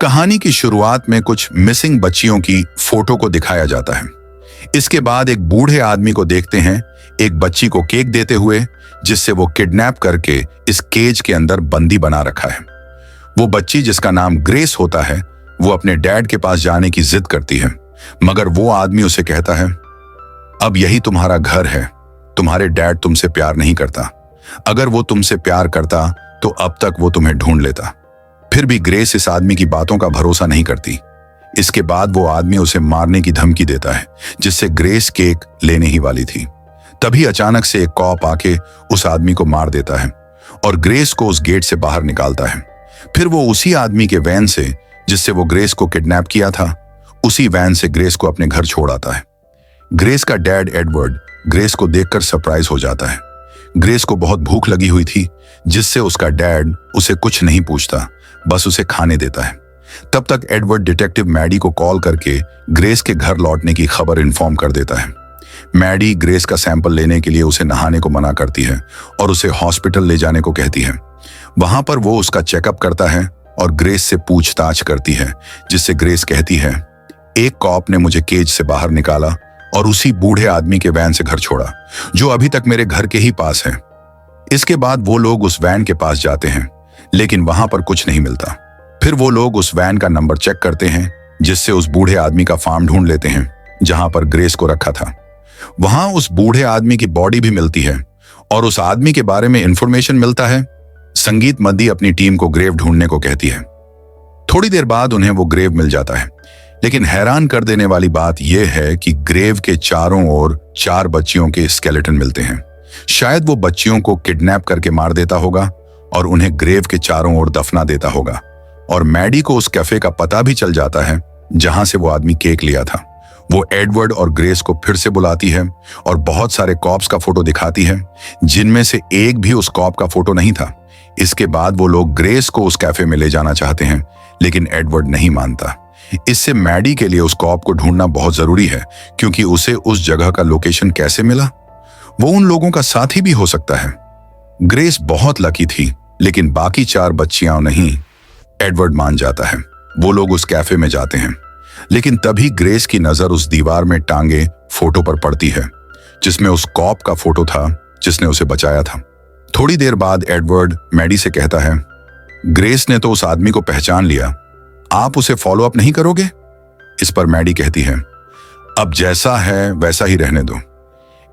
कहानी की शुरुआत में कुछ मिसिंग बच्चियों की फोटो को दिखाया जाता है। इसके बाद एक बूढ़े आदमी को देखते हैं एक बच्ची को केक देते हुए, जिससे वो किडनैप करके इस केज के अंदर बंदी बना रखा है। वो बच्ची, जिसका नाम ग्रेस होता है, वो अपने डैड के पास जाने की जिद करती है, मगर वो आदमी उसे कहता है, अब यही तुम्हारा घर है, तुम्हारे डैड तुमसे प्यार नहीं करता। अगर वो तुमसे प्यार करता तो अब तक वो तुम्हें ढूंढ लेता। फिर भी ग्रेस इस आदमी की बातों का भरोसा नहीं करती। इसके बाद वो आदमी उसे मारने की धमकी देता है, जिससे ग्रेस केक लेने ही वाली थी। तभी अचानक से एक कॉप आके उस आदमी को मार देता है और ग्रेस को उस गेट से बाहर निकालता है। फिर वो उसी आदमी के वैन से, जिससे वो ग्रेस को किडनैप किया था, उसी वैन से ग्रेस को अपने घर छोड़ आता है। ग्रेस का डैड एडवर्ड ग्रेस को देखकर सरप्राइज हो जाता है। ग्रेस को बहुत भूख लगी हुई थी, जिससे उसका डैड उसे कुछ नहीं पूछता, बस उसे खाने देता है। तब तक एडवर्ड डिटेक्टिव मैडी को कॉल करके ग्रेस के घर लौटने की खबर इन्फॉर्म कर देता है। मैडी ग्रेस का सैंपल लेने के लिए उसे नहाने को मना करती है और उसे हॉस्पिटल ले जाने को कहती है। वहां पर वो उसका चेकअप करता है और ग्रेस से पूछताछ करती है, जिससे ग्रेस कहती है, एक कॉप ने मुझे केज से बाहर निकाला और उसी बूढ़े आदमी के वैन से घर छोड़ा, जो अभी तक मेरे घर के ही पास है। इसके बाद वो लोग उस वैन के पास जाते हैं, लेकिन वहां पर कुछ नहीं मिलता। फिर वो लोग उस वैन का नंबर चेक करते हैं, जिससे उस बूढ़े आदमी का फार्म ढूंढ लेते हैं, जहां पर ग्रेस को रखा था। वहां उस बूढ़े आदमी की बॉडी भी मिलती है और उस आदमी के बारे में इंफॉर्मेशन मिलता है। संगीत मद्दी अपनी टीम को ग्रेव ढूंढने को कहती है। थोड़ी देर बाद उन्हें वो ग्रेव मिल जाता है, लेकिन हैरान कर देने वाली बात यह है कि ग्रेव के चारों ओर 4 बच्चियों के स्केलेटन मिलते हैं। शायद वो बच्चियों को किडनैप करके मार देता होगा और उन्हें ग्रेव के चारों ओर दफना देता होगा। और मैडी को उस कैफे का पता भी चल जाता है, जहां से वो आदमी केक लिया था। वो एडवर्ड और ग्रेस को फिर से बुलाती है और बहुत सारे कॉप्स का फोटो दिखाती है, जिनमें से एक भी उस कॉप का फोटो नहीं था। इसके बाद वो लोग ग्रेस को उस कैफे में ले जाना चाहते हैं, लेकिन एडवर्ड नहीं मानता। इससे मैडी के लिए उस कॉप को ढूंढना बहुत जरूरी है, क्योंकि उसे उस जगह का लोकेशन कैसे मिला? वो उन लोगों का साथी भी हो सकता है। ग्रेस बहुत लकी थी, लेकिन बाकी 4 बच्चियां नहीं। एडवर्ड मान जाता है। वो लोग उस कैफे में जाते हैं, लेकिन तभी ग्रेस की नजर उस दीवार में टांगे फोटो पर पड़ती है, जिसमें उस कॉप का फोटो था जिसने उसे बचाया था। थोड़ी देर बाद एडवर्ड मैडी से कहता है, ग्रेस ने तो उस आदमी को पहचान लिया, आप उसे फॉलो अप नहीं करोगे? इस पर मैडी कहती है, अब जैसा है वैसा ही रहने दो।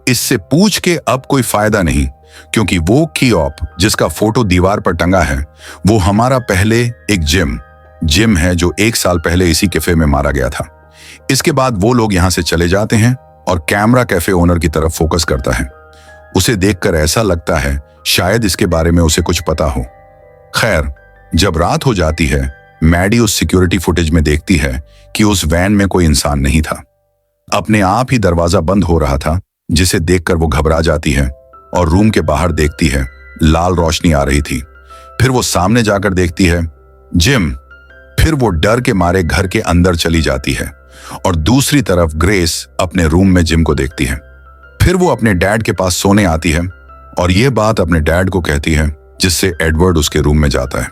इससे पूछ के अब कोई फायदा नहीं, क्योंकि वो कीऑप जिसका फोटो दीवार पर टंगा है, वो हमारा पहले एक जिम है, जो 1 साल पहले इसी कैफे में मारा गया था। इसके बाद वो लोग यहां से चले जाते हैं और कैमरा कैफे ओनर की तरफ फोकस करता है। उसे देखकर ऐसा लगता है शायद इसके बारे में उसे कुछ पता हो। खैर, जब रात हो जाती है, मैडी उस सिक्योरिटी फुटेज में देखती है कि उस वैन में कोई इंसान नहीं था। अपने आप ही दरवाजा बंद हो रहा था, जिसे देखकर वो घबरा जाती है और रूम के बाहर देखती है, लाल रोशनी आ रही थी। फिर वो सामने जाकर देखती है, जिम। फिर वो डर के मारे घर के अंदर चली जाती है और दूसरी तरफ ग्रेस अपने रूम में जिम को देखती है। फिर वो अपने डैड के पास सोने आती है और ये बात अपने डैड को कहती है, जिससे एडवर्ड उसके रूम में जाता है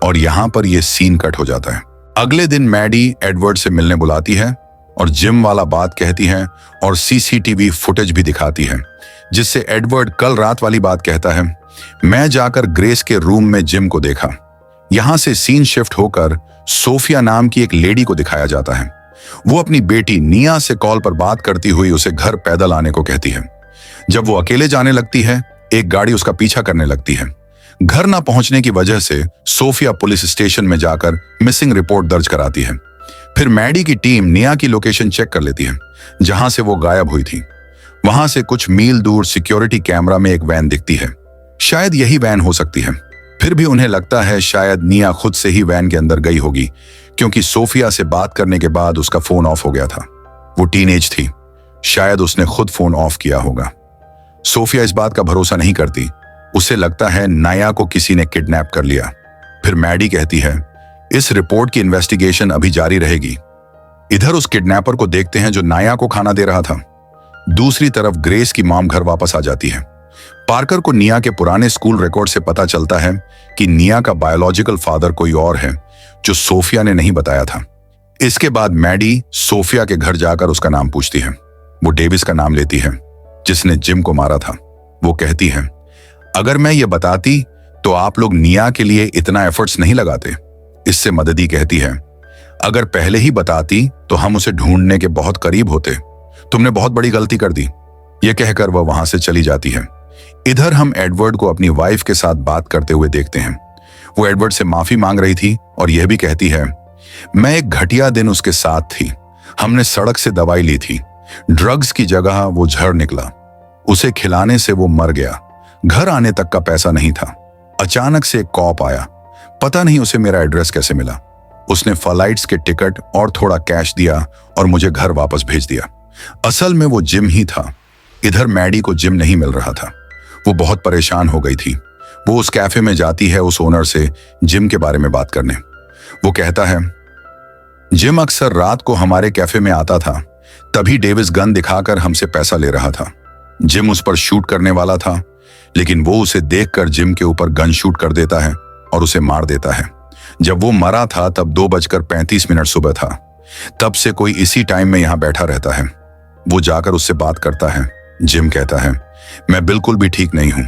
और यहां पर यह सीन कट हो जाता है। अगले दिन मैडी एडवर्ड से मिलने बुलाती है और जिम वाला बात कहती है और सीसीटीवी फुटेज भी दिखाती है, जिससे एडवर्ड कल रात वाली बात कहता है, मैं जाकर ग्रेस के रूम में जिम को देखा। यहां से सीन शिफ्ट होकर सोफिया नाम की एक लेडी को दिखाया जाता है। वो अपनी बेटी निया से कॉल पर बात करती हुई उसे घर पैदल आने को कहती है। जब वो अकेले जाने लगती है, एक गाड़ी उसका पीछा करने लगती है। घर ना पहुंचने की वजह से सोफिया पुलिस स्टेशन में जाकर मिसिंग रिपोर्ट दर्ज कराती है। फिर मैडी की टीम निया की लोकेशन चेक कर लेती है, जहां से वो गायब हुई थी। वहां से कुछ मील दूर सिक्योरिटी कैमरा में एक वैन दिखती है। शायद यही वैन हो सकती है। फिर भी उन्हें लगता है शायद निया खुद से ही वैन के अंदर गई होगी, क्योंकि सोफिया से बात करने के बाद उसका फोन ऑफ हो गया था। वो टीनेज थी, शायद उसने खुद फोन ऑफ किया होगा। सोफिया इस बात का भरोसा नहीं करती। उसे लगता है नाया को किसी ने किडनैप कर लिया। फिर मैडी कहती है, इस रिपोर्ट की इन्वेस्टिगेशन अभी जारी रहेगी। इधर उस किडनैपर को देखते हैं जो नाया को खाना दे रहा था। दूसरी तरफ ग्रेस की मॉम घर वापस आ जाती है। पार्कर को निया के पुराने स्कूल रिकॉर्ड से पता चलता है कि निया का बायोलॉजिकल फादर कोई और है, जो सोफिया ने नहीं बताया था। इसके बाद मैडी सोफिया के घर जाकर उसका नाम पूछती है। वो डेविस का नाम लेती है, जिसने जिम को मारा था। वो कहती है, अगर मैं ये बताती तो आप लोग निया के लिए इतना एफर्ट्स नहीं लगाते। इससे मददी कहती है, अगर पहले ही बताती तो हम उसे ढूंढने के बहुत करीब होते। तुमने बहुत बड़ी गलती कर दी। यह कहकर वह वहां से चली जाती है। इधर हम एडवर्ड को अपनी वाइफ के साथ बात करते हुए देखते हैं। वो एडवर्ड से माफी मांग रही थी और यह भी कहती है, मैं एक घटिया दिन उसके साथ थी। हमने सड़क से दवाई ली थी। ड्रग्स की जगह वो झड़ निकला। उसे खिलाने से वो मर गया। घर आने तक का पैसा नहीं था। अचानक से एक कॉप आया। पता नहीं उसे मेरा एड्रेस कैसे मिला। उसने फ्लाइट्स के टिकट और थोड़ा कैश दिया और मुझे घर वापस भेज दिया। असल में वो जिम ही था। इधर मैडी को जिम नहीं मिल रहा था। वो बहुत परेशान हो गई थी। वो उस कैफे में जाती है उस ओनर से जिम के बारे में बात करने। वो कहता है, जिम अक्सर रात को हमारे कैफे में आता था। तभी डेविस गन दिखाकर हमसे पैसा ले रहा था। जिम उस पर शूट करने वाला था, लेकिन वो उसे देखकर जिम के ऊपर गन शूट कर देता है और उसे मार देता है। जब वो मरा था तब 2:35 सुबह था। तब से कोई इसी टाइम में यहां बैठा रहता है। वो जाकर उससे बात करता है। जिम कहता है, मैं बिल्कुल भी ठीक नहीं हूं।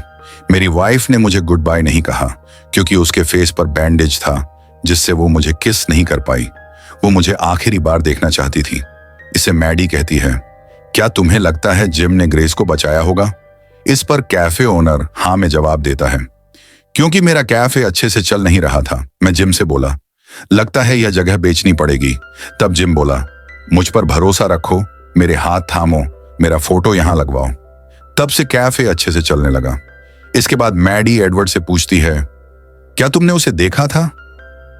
मेरी वाइफ ने मुझे गुड बाय नहीं कहा क्योंकि उसके फेस पर बैंडेज था, जिससे वो मुझे किस नहीं कर पाई। वो मुझे आखिरी बार देखना चाहती थी। इसे मैडी कहती है, क्या तुम्हें लगता है जिम ने ग्रेस को बचाया होगा? इस पर कैफे ओनर हाँ में जवाब देता है, क्योंकि मेरा कैफे अच्छे से चल नहीं रहा था। मैं जिम से बोला, लगता है यह जगह बेचनी पड़ेगी। तब जिम बोला, मुझ पर भरोसा रखो, मेरे हाथ थामो, मेरा फोटो यहां लगवाओ। तब से कैफे अच्छे से चलने लगा। इसके बाद मैडी एडवर्ड से पूछती है, क्या तुमने उसे देखा था?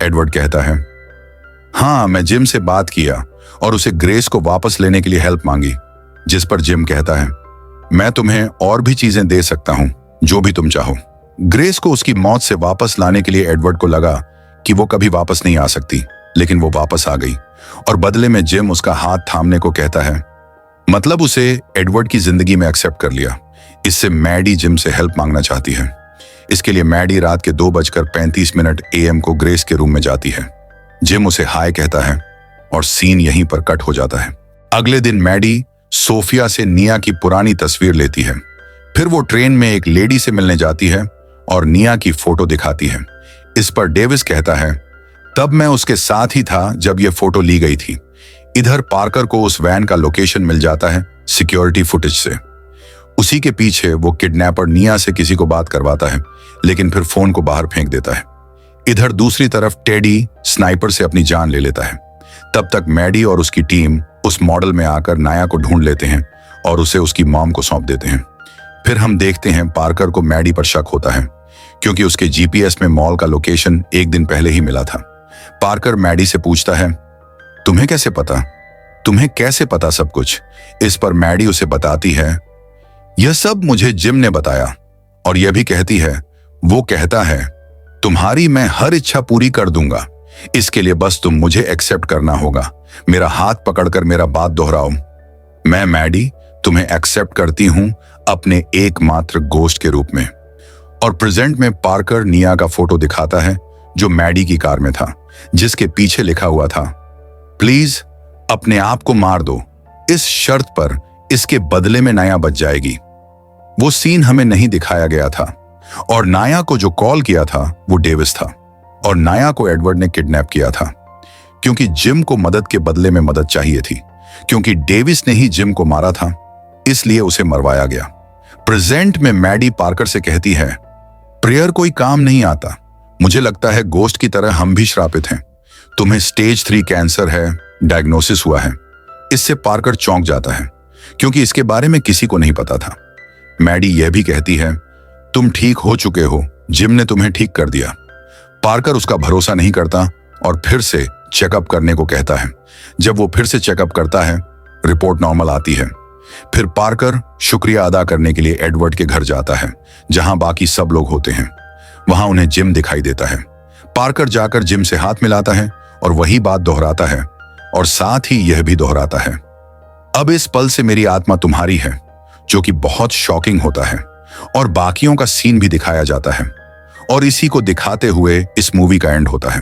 एडवर्ड कहता है, हाँ, मैं जिम से बात किया और उसे ग्रेस को वापस लेने के लिए हेल्प मांगी। जिस पर जिम कहता है, मैं तुम्हें और भी चीजें दे सकता हूं, जो भी तुम चाहो। ग्रेस को उसकी मौत से वापस लाने के लिए एडवर्ड को लगा कि वो कभी वापस नहीं आ सकती, लेकिन वो वापस आ गई और बदले में जिम उसका हाथ थामने को कहता है। मतलब उसे एडवर्ड की जिंदगी में एक्सेप्ट कर लिया। इससे मैडी जिम से हेल्प मांगना चाहती है। इसके लिए मैडी रात के 2:35 AM को ग्रेस के रूम में जाती है। जिम उसे हाय कहता है और सीन यहीं पर कट हो जाता है। अगले दिन मैडी सोफिया से निया की पुरानी तस्वीर लेती है। फिर वो ट्रेन में एक लेडी से मिलने जाती है और निया की फोटो दिखाती है। इस पर डेविस कहता है, तब मैं उसके साथ ही था जब यह फोटो ली गई थी। इधर पार्कर को उस वैन का लोकेशन मिल जाता है सिक्योरिटी फुटेज से। उसी के पीछे वो किडनैपर निया से किसी को बात करवाता है, लेकिन फिर फोन को बाहर फेंक देता है। इधर दूसरी तरफ टेडी स्नाइपर से अपनी जान ले लेता है। तब तक मैडी और उसकी टीम उस मॉडल में आकर नाया को ढूंढ लेते हैं और उसे उसकी मॉम को सौंप देते हैं। फिर हम देखते हैं पार्कर को मैडी पर शक होता है, क्योंकि उसके जीपीएस में मॉल का लोकेशन एक दिन पहले ही मिला था। पार्कर मैडी से पूछता है, तुम्हें कैसे पता? तुम्हें कैसे पता सब कुछ? इस पर मैडी उसे बताती है, यह सब मुझे जिम ने बताया। और यह भी कहती है, वो कहता है, तुम्हारी मैं हर इच्छा पूरी कर दूंगा। इसके लिए बस तुम मुझे एक्सेप्ट करना होगा। मेरा हाथ पकड़कर मेरा बात दोहराओ। मैं मैडी तुम्हें एक्सेप्ट करती हूं अपने एकमात्र गोश्त के रूप में। और प्रेजेंट में पार्कर निया का फोटो दिखाता है जो मैडी की कार में था, जिसके पीछे लिखा हुआ था, प्लीज अपने आप को मार दो, इस शर्त पर इसके बदले में नाया बच जाएगी। वो सीन हमें नहीं दिखाया गया था और नाया को जो कॉल किया था वो डेविस था और नाया को एडवर्ड ने किडनैप किया था, क्योंकि जिम को मदद के बदले में मदद चाहिए थी। क्योंकि डेविस ने ही जिम को मारा था, इसलिए उसे मरवाया गया। प्रेजेंट में मैडी पार्कर से कहती है, प्रेयर कोई काम नहीं आता। मुझे लगता है गोश्त की तरह हम भी श्रापित हैं। तुम्हें स्टेज 3 कैंसर है, डायग्नोसिस हुआ है। इससे पार्कर चौंक जाता है, क्योंकि इसके बारे में किसी को नहीं पता था। मैडी यह भी कहती है, तुम ठीक हो चुके हो, जिम ने तुम्हें ठीक कर दिया। पार्कर उसका भरोसा नहीं करता और फिर से चेकअप करने को कहता है। जब वो फिर से चेकअप करता है, रिपोर्ट नॉर्मल आती है। फिर पार्कर शुक्रिया अदा करने के लिए एडवर्ड के घर जाता है, जहां बाकी सब लोग होते हैं। वहां उन्हें जिम दिखाई देता है। पार्कर जाकर जिम से हाथ मिलाता है और वही बात दोहराता है और साथ ही यह भी दोहराता है, अब इस पल से मेरी आत्मा तुम्हारी है, जो कि बहुत शॉकिंग होता है। और बाकियों का सीन भी दिखाया जाता है और इसी को दिखाते हुए इस मूवी का एंड होता है।